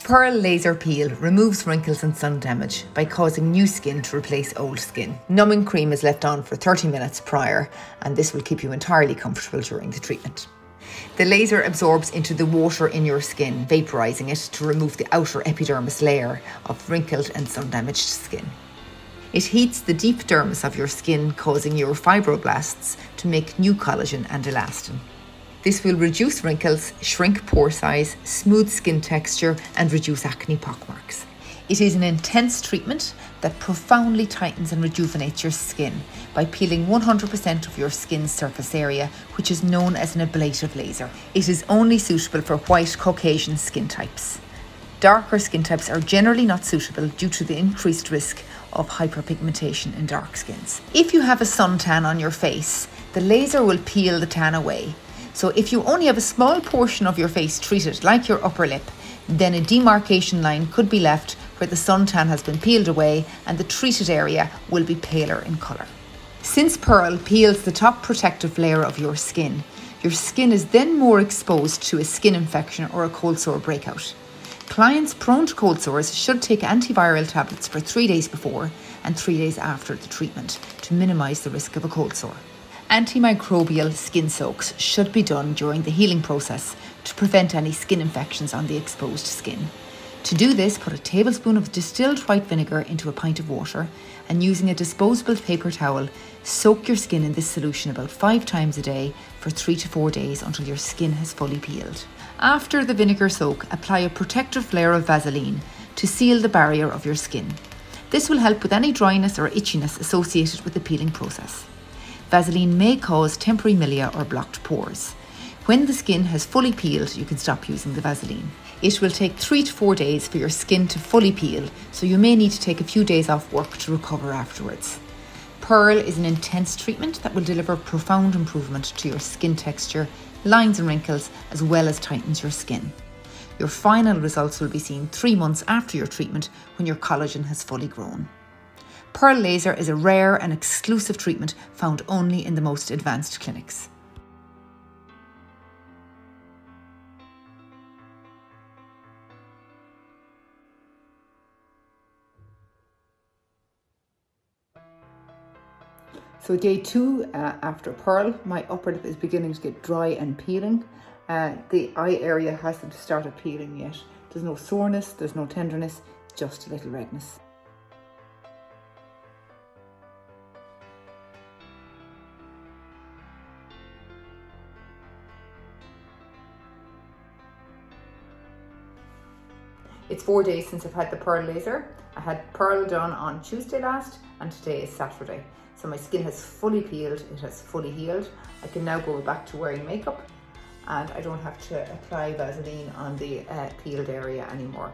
Pearl Laser Peel removes wrinkles and sun damage by causing new skin to replace old skin. Numbing cream is left on for 30 minutes prior, and this will keep you entirely comfortable during the treatment. The laser absorbs into the water in your skin, vaporising it to remove the outer epidermis layer of wrinkled and sun-damaged skin. It heats the deep dermis of your skin, causing your fibroblasts to make new collagen and elastin. This will reduce wrinkles, shrink pore size, smooth skin texture, and reduce acne pockmarks. It is an intense treatment that profoundly tightens and rejuvenates your skin by peeling 100% of your skin's surface area, which is known as an ablative laser. It is only suitable for white Caucasian skin types. Darker skin types are generally not suitable due to the increased risk of hyperpigmentation in dark skins. If you have a suntan on your face, the laser will peel the tan away. So if you only have a small portion of your face treated, like your upper lip, then a demarcation line could be left where the suntan has been peeled away and the treated area will be paler in colour. Since Pearl peels the top protective layer of your skin is then more exposed to a skin infection or a cold sore breakout. Clients prone to cold sores should take antiviral tablets for 3 days before and 3 days after the treatment to minimise the risk of a cold sore. Antimicrobial skin soaks should be done during the healing process to prevent any skin infections on the exposed skin. To do this, put a tablespoon of distilled white vinegar into a pint of water and using a disposable paper towel, soak your skin in this solution about 5 times a day for 3 to 4 days until your skin has fully peeled. After the vinegar soak, apply a protective layer of Vaseline to seal the barrier of your skin. This will help with any dryness or itchiness associated with the peeling process. Vaseline may cause temporary milia or blocked pores. When the skin has fully peeled, you can stop using the Vaseline. It will take 3 to 4 days for your skin to fully peel, so you may need to take a few days off work to recover afterwards. Pearl is an intense treatment that will deliver profound improvement to your skin texture, lines and wrinkles, as well as tightens your skin. Your final results will be seen 3 months after your treatment when your collagen has fully grown. Pearl Laser is a rare and exclusive treatment found only in the most advanced clinics. So day 2 after Pearl, my upper lip is beginning to get dry and peeling. The eye area hasn't started peeling yet. There's no soreness, there's no tenderness, just a little redness. It's 4 days since I've had the Pearl laser. I had Pearl done on Tuesday last and today is Saturday. So my skin has fully peeled, it has fully healed. I can now go back to wearing makeup and I don't have to apply Vaseline on the peeled area anymore.